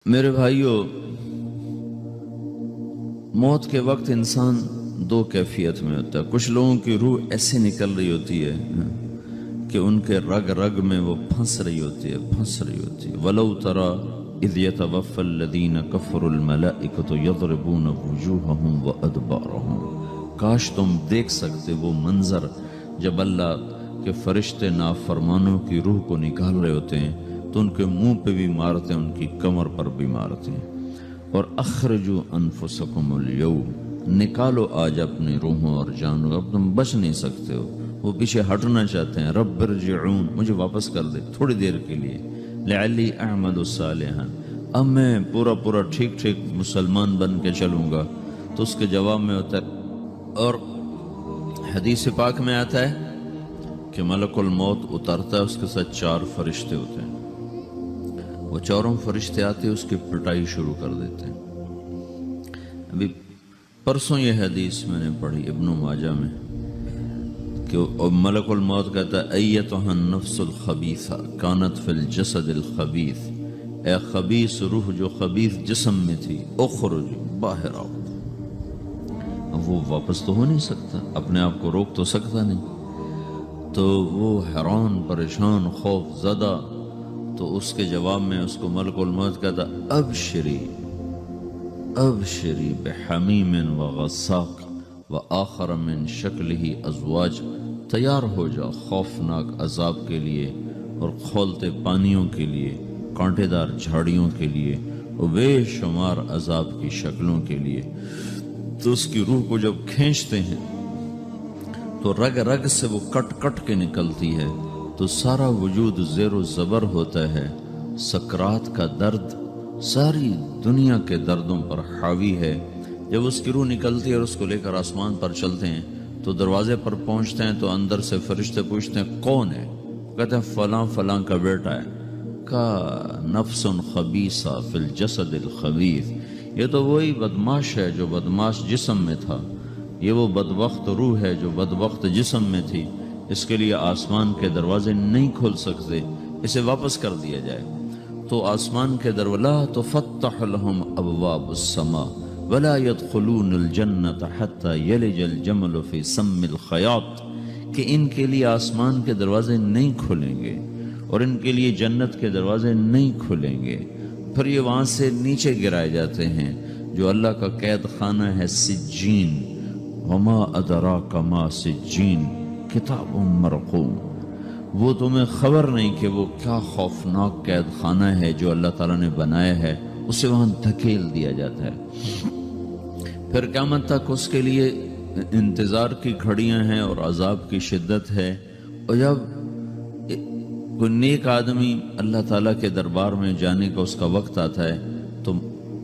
میرے بھائیوں، موت کے وقت انسان دو کیفیت میں ہوتا ہے۔ کچھ لوگوں کی روح ایسے نکل رہی ہوتی ہے کہ ان کے رگ رگ میں وہ پھنس رہی ہوتی ہے وَلَوْ تَرَى إِذْ يَتَوَفَّى الَّذِينَ كَفَرُوا الْمَلَائِكَةُ يَضْرِبُونَ وُجُوهَهُمْ وَأَدْبَارَهُمْ۔ کاش تم دیکھ سکتے وہ منظر جب اللہ کے فرشتے نافرمانوں کی روح کو نکال رہے ہوتے ہیں تو ان کے منہ پہ بھی مارتے ہیں، ان کی کمر پر بھی مارتے ہیں۔ اور اخرجوا انفسکم اليوم، نکالو آج اپنی روحوں اور جانو، اب تم بچ نہیں سکتے ہو۔ وہ پیچھے ہٹنا چاہتے ہیں، رب ارجعون، مجھے واپس کر دے تھوڑی دیر کے لیے، لعلی اعمل صالحا، اب میں پورا ٹھیک مسلمان بن کے چلوں گا۔ تو اس کے جواب میں ہوتا ہے، اور حدیث پاک میں آتا ہے کہ ملک الموت اترتا ہے، اس کے ساتھ 4 فرشتے ہوتے ہیں۔ وہ 4 فرشتے آتے اس کی پٹائی شروع کر دیتے ہیں۔ ابھی پرسوں یہ حدیث میں نے پڑھی ابن ماجہ میں کہ ملک الموت کہتا ہے ایتھا النفس الخبیثہ کانت فی الجسد الخبیث، اے خبیث روح جو خبیث جسم میں تھی، اخرج، باہر آؤ۔ اب وہ واپس تو ہو نہیں سکتا، اپنے آپ کو روک تو سکتا نہیں، تو وہ حیران پریشان خوف زدہ، تو اس کے جواب میں اس کو ملک الموت کہتا ابشری بحمیم وغساق وآخر من شکلہ ازواج، تیار ہو جا خوفناک عذاب کے لیے اور کھولتے پانیوں کے لیے، کانٹے دار جھاڑیوں کے لیے اور بے شمار عذاب کی شکلوں کے لیے۔ تو اس کی روح کو جب کھینچتے ہیں تو رگ رگ سے وہ کٹ کے نکلتی ہے، تو سارا وجود زیر و زبر ہوتا ہے، سکرات کا درد ساری دنیا کے دردوں پر حاوی ہے۔ جب اس کی روح نکلتی ہے اور اس کو لے کر آسمان پر چلتے ہیں تو دروازے پر پہنچتے ہیں تو اندر سے فرشتے پوچھتے ہیں کون ہے؟ کہتے ہیں فلاں کا بیٹا ہے۔ کا نفس خبیثہ فی الجسد الخبیث، یہ تو وہی بدماش ہے جو بدماش جسم میں تھا، یہ وہ بدبخت روح ہے جو بدبخت جسم میں تھی، اس کے لیے آسمان کے دروازے نہیں کھل سکتے، اسے واپس کر دیا جائے۔ تو آسمان کے دروازے لا تفتح لهم ابواب السماء ولا يدخلون الجنة حتى يلج الجمل في سم الخياط، کہ ان کے لیے آسمان کے دروازے نہیں کھلیں گے اور ان کے لیے جنت کے دروازے نہیں کھلیں گے، پھر یہ وہاں سے نیچے گرائے جاتے ہیں جو اللہ کا قید خانہ ہے سجین۔ وما ادراک ما سجین کتاب مرقوم، وہ تمہیں خبر نہیں کہ وہ کیا خوفناک قید خانہ ہے جو اللہ تعالیٰ نے بنایا ہے، اسے وہاں دھکیل دیا جاتا ہے۔ پھر قیامت تک اس کے لیے انتظار کی گھڑیاں ہیں اور عذاب کی شدت ہے۔ اور جب کوئی نیک آدمی اللہ تعالیٰ کے دربار میں جانے کا اس کا وقت آتا ہے تو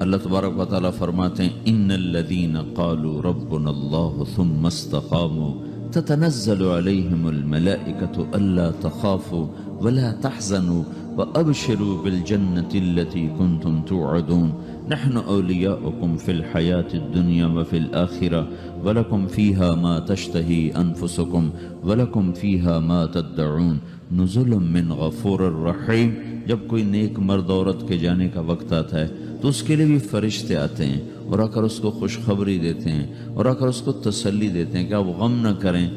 اللہ تبارک و تعالیٰ فرماتے ہیں ان الذین قالوا ربنا اللہ ثم استقاموا تتنزل علیہم الملائکۃ الا تخافوا ولا تحزنوا وابشروا بالجنۃ التي کنتم توعدون نحن اولیاؤکم فی الحیاۃ الدنیا وفی الآخرہ ولکم فیہا ما تشتہی انفسکم ولکم فیہا ما تدعون نزلا من غفور الرحیم۔ جب کوئی نیک مرد عورت کے جانے کا وقت آتا ہے تو اس کے لیے بھی فرشتے آتے ہیں اور آ کر اس کو خوشخبری دیتے ہیں اور آ کر اس کو تسلی دیتے ہیں کہ آپ غم نہ کریں،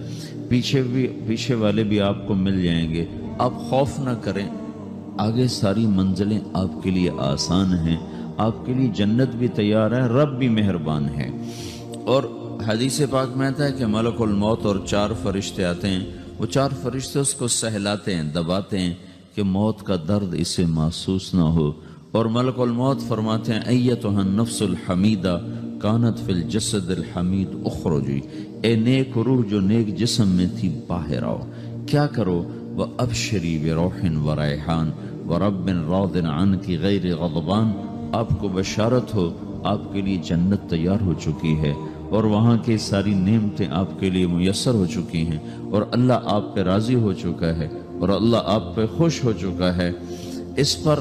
پیچھے والے بھی آپ کو مل جائیں گے، آپ خوف نہ کریں، آگے ساری منزلیں آپ کے لیے آسان ہیں، آپ کے لیے جنت بھی تیار ہے، رب بھی مہربان ہے۔ اور حدیث پاک میں آتا ہے کہ ملک الموت اور 4 فرشتے آتے ہیں، وہ 4 فرشتے اس کو سہلاتے ہیں، دباتے ہیں کہ موت کا درد اسے محسوس نہ ہو۔ اور ملک الموت فرماتے ہیں ایتھا النفس الحمیدہ کانت فی الجسد الحمید اخرجی، اے نیک روح جو نیک جسم میں تھی باہر آؤ۔ کیا کرو؟ وابشری بروح وریحان ورب راض عنک غیر غضبان، آپ کو بشارت ہو آپ کے لیے جنت تیار ہو چکی ہے اور وہاں کی ساری نعمتیں آپ کے لیے میسر ہو چکی ہیں اور اللہ آپ پہ راضی ہو چکا ہے اور اللہ آپ پہ خوش ہو چکا ہے۔ اس پر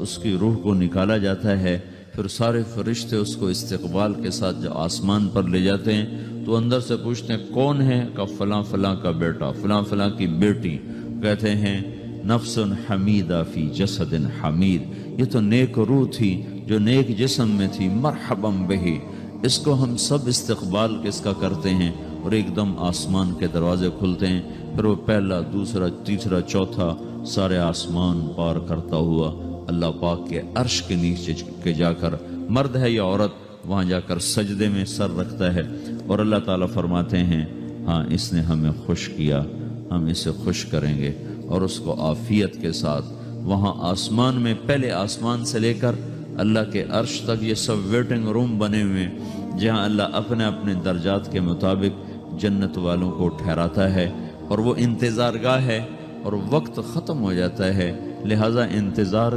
اس کی روح کو نکالا جاتا ہے، پھر سارے فرشتے اس کو استقبال کے ساتھ جو آسمان پر لے جاتے ہیں تو اندر سے پوچھتے ہیں کون ہے؟ کہ فلاں کا بیٹا، فلاں کی بیٹی۔ کہتے ہیں نفس حمیدہ فی جسد حمید، یہ تو نیک روح تھی جو نیک جسم میں تھی، مرحبم بہی، اس کو ہم سب استقبال کس کا کرتے ہیں، اور ایک دم آسمان کے دروازے کھلتے ہیں، پھر وہ پہلا، دوسرا، تیسرا، چوتھا سارے آسمان پار کرتا ہوا اللہ پاک کے عرش کے نیچے کے جا کر، مرد ہے یا عورت، وہاں جا کر سجدے میں سر رکھتا ہے، اور اللہ تعالیٰ فرماتے ہیں ہاں اس نے ہمیں خوش کیا، ہم اسے خوش کریں گے، اور اس کو عافیت کے ساتھ وہاں آسمان میں، پہلے آسمان سے لے کر اللہ کے عرش تک یہ سب ویٹنگ روم بنے ہوئے ہیں، جہاں اللہ اپنے اپنے درجات کے مطابق جنت والوں کو ٹھہراتا ہے، اور وہ انتظار گاہ ہے، اور وقت ختم ہو جاتا ہے، لہٰذا انتظار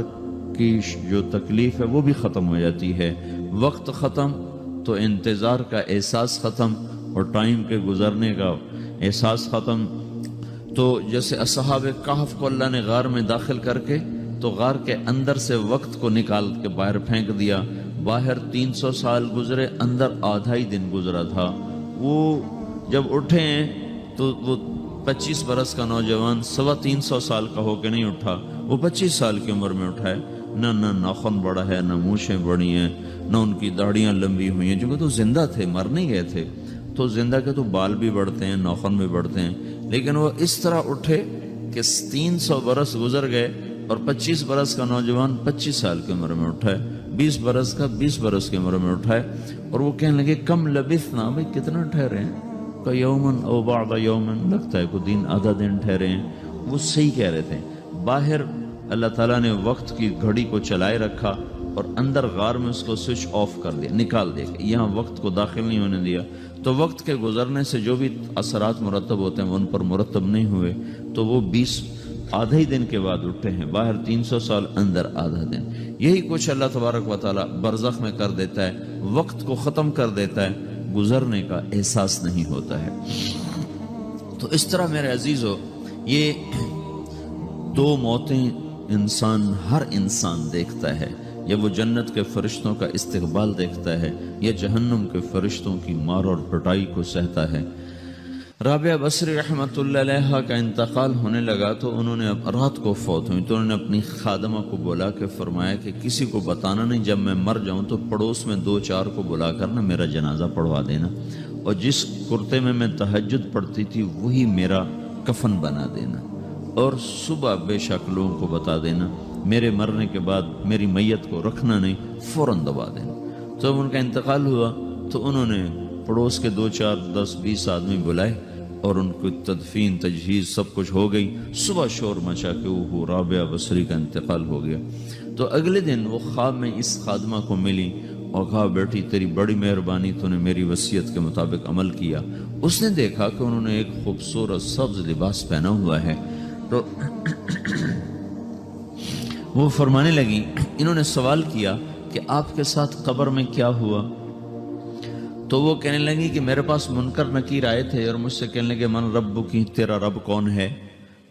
کی جو تکلیف ہے وہ بھی ختم ہو جاتی ہے، وقت ختم تو انتظار کا احساس ختم، اور ٹائم کے گزرنے کا احساس ختم۔ تو جیسے اصحاب کہف کو اللہ نے غار میں داخل کر کے تو غار کے اندر سے وقت کو نکال کے باہر پھینک دیا، باہر 300 سال گزرے، اندر آدھا ہی دن گزرا تھا۔ وہ جب اٹھے ہیں تو وہ 25 برس کا نوجوان 325 سال کا ہو کے نہیں اٹھا، وہ 25 سال کی عمر میں اٹھا ہے، نہ ناخن بڑا ہے، نہ مونچھیں بڑی ہیں، نہ ان کی داڑیاں لمبی ہوئی ہیں، جو تو زندہ تھے، مر نہیں گئے تھے، تو زندہ کے تو بال بھی بڑھتے ہیں، ناخن بھی بڑھتے ہیں، لیکن وہ اس طرح اٹھے کہ 300 برس گزر گئے، اور 25 برس کا نوجوان 25 سال کی عمر میں اٹھا ہے، 20 برس کا 20 برس کی عمر میں اٹھا ہے، اور وہ کہنے لگے کم لبثنا، بھائی کتنا ٹھہرے ہیں، کہ یومن او بعض یومن، لگتا ہے کوئی دن، آدھا دن ٹھہرے ہیں۔ وہ صحیح کہہ رہے تھے، باہر اللہ تعالیٰ نے وقت کی گھڑی کو چلائے رکھا، اور اندر غار میں اس کو سوئچ آف کر دیا، نکال دیا، یہاں وقت کو داخل نہیں ہونے دیا، تو وقت کے گزرنے سے جو بھی اثرات مرتب ہوتے ہیں وہ ان پر مرتب نہیں ہوئے، تو وہ 20 آدھا ہی دن کے بعد اٹھے ہیں، باہر 300 سال، اندر آدھا دن۔ یہی کچھ اللہ تبارک و تعالیٰ برزخ میں کر دیتا ہے، وقت کو ختم کر دیتا ہے، گزرنے کا احساس نہیں ہوتا ہے۔ تو اس طرح میرے عزیزو، یہ 2 موتیں ہر انسان دیکھتا ہے، یا وہ جنت کے فرشتوں کا استقبال دیکھتا ہے، یا جہنم کے فرشتوں کی مار اور پٹائی کو سہتا ہے۔ رابعہ بصری رحمۃ اللہ علیہ کا انتقال ہونے لگا تو انہوں نے رات کو فوت ہوئی، تو انہوں نے اپنی خادمہ کو بلا کے فرمایا کہ کسی کو بتانا نہیں، جب میں مر جاؤں تو پڑوس میں 2-4 کو بلا کر نا میرا جنازہ پڑھوا دینا، اور جس کرتے میں تہجد پڑھتی تھی وہی میرا کفن بنا دینا، اور صبح بے شک لوگوں کو بتا دینا، میرے مرنے کے بعد میری میت کو رکھنا نہیں، فوراً دبا دینا۔ تو جب ان کا انتقال ہوا تو انہوں نے پڑوس کے 2-4 10-20 آدمی بلائے، اور ان کو تدفین تجہیز سب کچھ ہو گئی، صبح شور مچا کہ وہ رابعہ بصری کا انتقال ہو گیا۔ تو اگلے دن وہ خواب میں اس خادمہ کو ملی اور کہا بیٹی تیری بڑی مہربانی، تو نے میری وصیت کے مطابق عمل کیا۔ اس نے دیکھا کہ انہوں نے ایک خوبصورت سبز لباس پہنا ہوا ہے، تو وہ فرمانے لگی، انہوں نے سوال کیا کہ آپ کے ساتھ قبر میں کیا ہوا؟ تو وہ کہنے لگی کہ میرے پاس منکر نکیر آئے تھے اور مجھ سے کہنے لگے من رب کی، تیرا رب کون ہے؟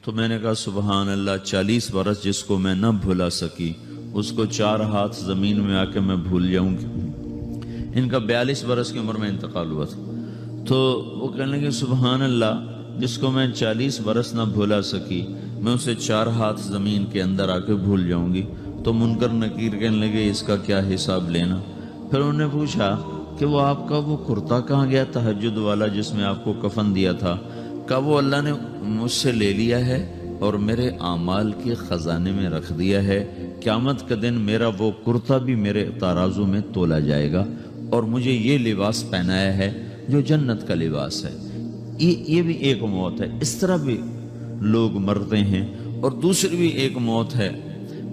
تو میں نے کہا سبحان اللہ، 40 برس جس کو میں نہ بھلا سکی اس کو 4 ہاتھ زمین میں آ کے میں بھول جاؤں گی۔ ان کا 42 برس کی عمر میں انتقال ہوا تھا۔ تو وہ کہنے لگے سبحان اللہ، جس کو میں 40 برس نہ بھولا سکی میں اسے 4 ہاتھ زمین کے اندر آ کے بھول جاؤں گی۔ تو منکر نکیر کہنے لگے اس کا کیا حساب لینا؟ پھر انہوں نے پوچھا کہ وہ آپ کا وہ کرتا کہاں گیا تہجد والا جس میں آپ کو کفن دیا تھا؟ کہا وہ اللہ نے مجھ سے لے لیا ہے اور میرے اعمال کے خزانے میں رکھ دیا ہے، قیامت کا دن میرا وہ کرتا بھی میرے ترازو میں تولا جائے گا، اور مجھے یہ لباس پہنایا ہے جو جنت کا لباس ہے۔ یہ بھی ایک موت ہے، اس طرح بھی لوگ مرتے ہیں۔ اور دوسری بھی ایک موت ہے،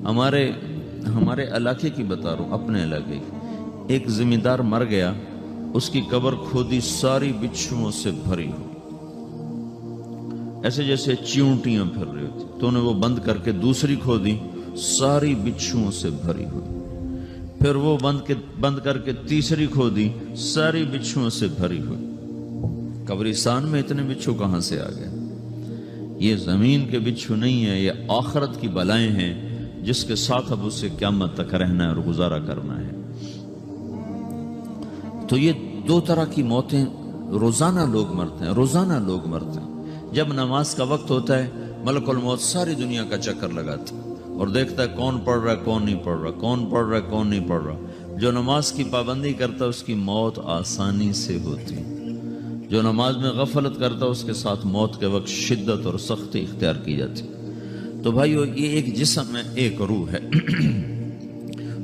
ہمارے علاقے کی بتا رہا ہوں، اپنے علاقے کی۔ ایک زمیندار مر گیا، اس کی قبر کھودی، ساری بچھوؤں سے بھری ہوئی، ایسے جیسے چیونٹیاں پھر رہی ہوتی، تو انہیں وہ بند کر کے دوسری کھودی، ساری بچھوؤں سے بھری ہوئی، پھر وہ بند کر کے تیسری کھودی، ساری بچھوؤں سے بھری ہوئی۔ قبرستان میں اتنے بچھو کہاں سے آ گئے؟ یہ زمین کے بچھو نہیں ہیں، یہ آخرت کی بلائیں ہیں جس کے ساتھ اب اسے قیامت تک رہنا ہے اور گزارا کرنا ہے۔ تو یہ 2 طرح کی موتیں روزانہ لوگ مرتے ہیں، روزانہ لوگ مرتے ہیں۔ جب نماز کا وقت ہوتا ہے ملک الموت ساری دنیا کا چکر لگاتا ہے، اور دیکھتا ہے کون پڑھ رہا ہے کون نہیں پڑھ رہا، کون پڑھ رہا ہے کون نہیں پڑھ رہا۔ جو نماز کی پابندی کرتا ہے اس کی موت آسانی سے ہوتی، جو نماز میں غفلت کرتا ہے اس کے ساتھ موت کے وقت شدت اور سختی اختیار کی جاتی۔ تو بھائیو، یہ ایک جسم ہے، ایک روح ہے۔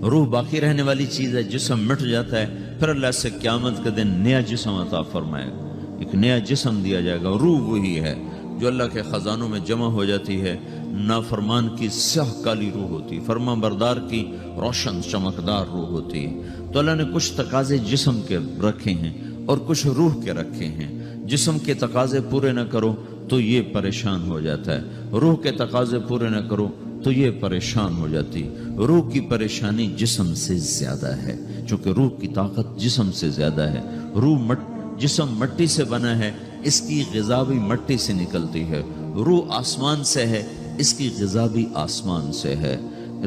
روح باقی رہنے والی چیز ہے، جسم مٹ جاتا ہے، پھر اللہ سے قیامت کے دن نیا جسم عطا فرمائے گا، ایک نیا جسم دیا جائے گا۔ روح وہی ہے جو اللہ کے خزانوں میں جمع ہو جاتی ہے۔ نافرمان کی سیاہ کالی روح ہوتی ہے، فرمان بردار کی روشن چمکدار روح ہوتی ہے۔ تو اللہ نے کچھ تقاضے جسم کے رکھے ہیں اور کچھ روح کے رکھے ہیں۔ جسم کے تقاضے پورے نہ کرو تو یہ پریشان ہو جاتا ہے، روح کے تقاضے پورے نہ کرو تو یہ پریشان ہو جاتی۔ روح کی پریشانی جسم سے زیادہ ہے، چونکہ روح کی طاقت جسم سے زیادہ ہے۔ جسم مٹی سے بنا ہے، اس کی غذا بھی مٹی سے نکلتی ہے۔ روح آسمان سے ہے، اس کی غذا بھی آسمان سے ہے۔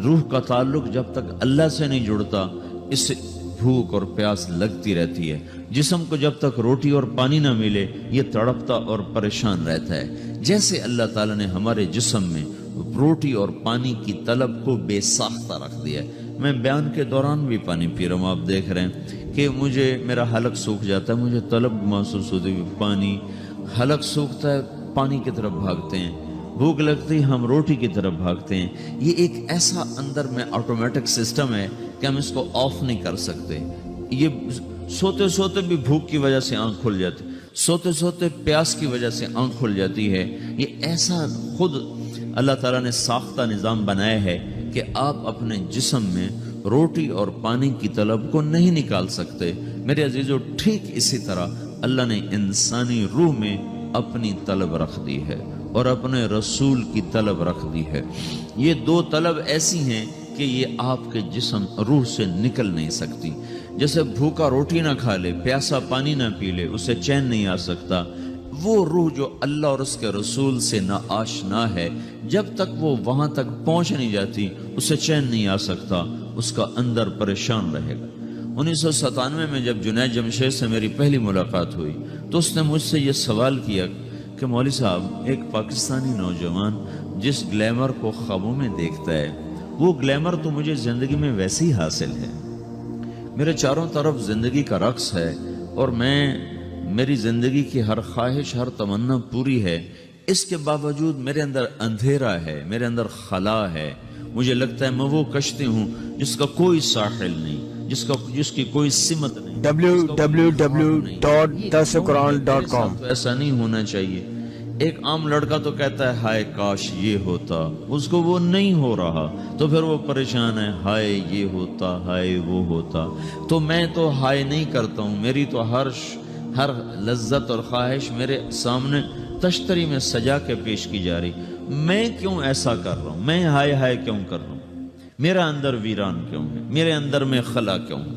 روح کا تعلق جب تک اللہ سے نہیں جڑتا، اس سے بھوک اور پیاس لگتی رہتی ہے۔ جسم کو جب تک روٹی اور پانی نہ ملے یہ تڑپتا اور پریشان رہتا ہے۔ جیسے اللہ تعالیٰ نے ہمارے جسم میں روٹی اور پانی کی طلب کو بے ساختہ رکھ دیا ہے۔ میں بیان کے دوران بھی پانی پی رہا ہوں، آپ دیکھ رہے ہیں کہ میرا حلق سوکھ جاتا ہے، مجھے طلب محسوس ہوتی ہے پانی، حلق سوکھتا ہے پانی کی طرف بھاگتے ہیں، بھوک لگتی ہم روٹی کی طرف بھاگتے ہیں۔ یہ ایک ایسا اندر میں آٹومیٹک سسٹم ہے کہ ہم اس کو آف نہیں کر سکتے۔ یہ سوتے سوتے بھی بھوک کی وجہ سے آنکھ کھل جاتی، سوتے سوتے پیاس کی وجہ سے آنکھ کھل جاتی ہے۔ یہ ایسا خود اللہ تعالیٰ نے ساختہ نظام بنایا ہے کہ آپ اپنے جسم میں روٹی اور پانی کی طلب کو نہیں نکال سکتے۔ میرے عزیزو، ٹھیک اسی طرح اللہ نے انسانی روح میں اپنی طلب رکھ دی ہے اور اپنے رسول کی طلب رکھ دی ہے۔ یہ دو طلب ایسی ہیں کہ یہ آپ کے جسم روح سے نکل نہیں سکتی۔ جیسے بھوکا روٹی نہ کھا لے، پیاسا پانی نہ پی لے، اسے چین نہیں آ سکتا۔ وہ روح جو اللہ اور اس کے رسول سے نا آشنا ہے، جب تک وہ وہاں تک پہنچ نہیں جاتی اسے چین نہیں آ سکتا، اس کا اندر پریشان رہے گا۔ 1997 میں جب جنید جمشید سے میری پہلی ملاقات ہوئی تو اس نے مجھ سے یہ سوال کیا کہ مولوی صاحب، ایک پاکستانی نوجوان جس گلیمر کو خوابوں میں دیکھتا ہے، وہ گلیمر تو مجھے زندگی میں ویسے ہی حاصل ہے۔ میرے چاروں طرف زندگی کا رقص ہے اور میری زندگی کی ہر خواہش، ہر تمنا پوری ہے، اس کے باوجود میرے اندر اندھیرا ہے، میرے اندر خلا ہے۔ مجھے لگتا ہے میں وہ کشتی ہوں جس کا کوئی ساحل نہیں، جس کی کوئی سمت نہیں۔ www.darsuquran.com ایسا نہیں ہونا چاہیے۔ ایک عام لڑکا تو کہتا ہے ہائے کاش یہ ہوتا، اس کو وہ نہیں ہو رہا تو پھر وہ پریشان ہے، ہائے یہ ہوتا، ہائے وہ ہوتا۔ تو میں تو ہائے نہیں کرتا ہوں، میری تو ہر لذت اور خواہش میرے سامنے تشتری میں سجا کے پیش کی جا رہی۔ میں کیوں ایسا کر رہا ہوں؟ میں ہائے ہائے کیوں کر رہا ہوں؟ میرا اندر ویران کیوں ہے؟ میرے اندر میں خلا کیوں ہے؟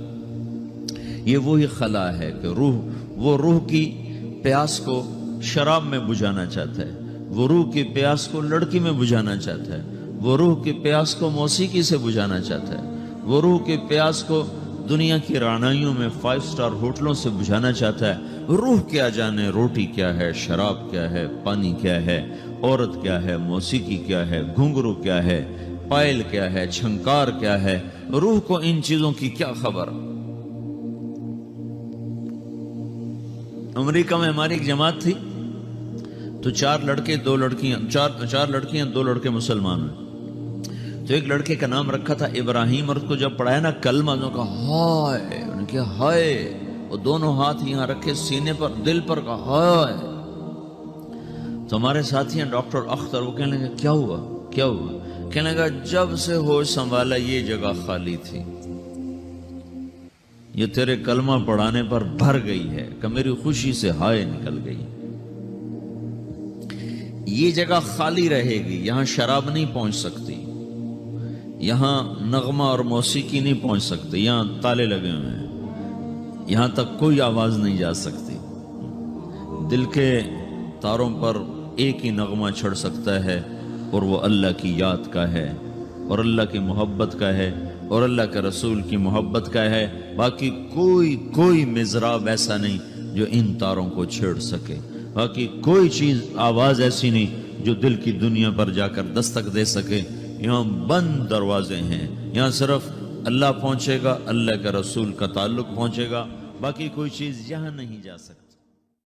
یہ وہی خلا ہے کہ وہ روح کی پیاس کو شراب میں بجھانا چاہتا ہے، وہ روح کی پیاس کو لڑکی میں بجھانا چاہتا ہے، وہ روح کی پیاس کو موسیقی سے بجھانا چاہتا ہے، وہ روح کی پیاس کو دنیا کی رعنائیوں میں 5 اسٹار ہوٹلوں سے بجھانا چاہتا ہے۔ روح کیا جانے روٹی کیا ہے، شراب کیا ہے، پانی کیا ہے، عورت کیا ہے، موسیقی کیا ہے، گھنگرو کیا ہے، پائل کیا ہے، چھنکار کیا ہے، روح کو ان چیزوں کی کیا خبر؟ امریکہ میں ہماری ایک جماعت تھی تو 4 لڑکے 2 لڑکیاں، 4 لڑکیاں 2 لڑکے مسلمان ہیں۔ تو ایک لڑکے کا نام رکھا تھا ابراہیم، اور اس کو جب پڑھایا نا کلمہ، انہوں نے کہا ہائے، انہوں نے کہا ہائے، وہ دونوں ہاتھ یہاں رکھے سینے پر، دل پر، کہا ہائے۔ تو ہمارے ساتھی ہیں ڈاکٹر اختر، وہ کہنے لگے کیا ہوا کیا ہوا؟ کہنے لگا جب سے ہوش سنبھالا یہ جگہ خالی تھی، یہ تیرے کلمہ پڑھانے پر بھر گئی ہے کہ میری خوشی سے ہائے نکل گئی۔ یہ جگہ خالی رہے گی، یہاں شراب نہیں پہنچ سکتی، یہاں نغمہ اور موسیقی نہیں پہنچ سکتے، یہاں تالے لگے ہوئے ہیں، یہاں تک کوئی آواز نہیں جا سکتی۔ دل کے تاروں پر ایک ہی نغمہ چڑھ سکتا ہے اور وہ اللہ کی یاد کا ہے اور اللہ کی محبت کا ہے اور اللہ کے رسول کی محبت کا ہے۔ باقی کوئی مضراب ایسا نہیں جو ان تاروں کو چھیڑ سکے، باقی کوئی چیز آواز ایسی نہیں جو دل کی دنیا پر جا کر دستک دے سکے۔ یہاں بند دروازے ہیں، یہاں صرف اللہ پہنچے گا، اللہ کے رسول کا تعلق پہنچے گا، باقی کوئی چیز یہاں نہیں جا سکتی۔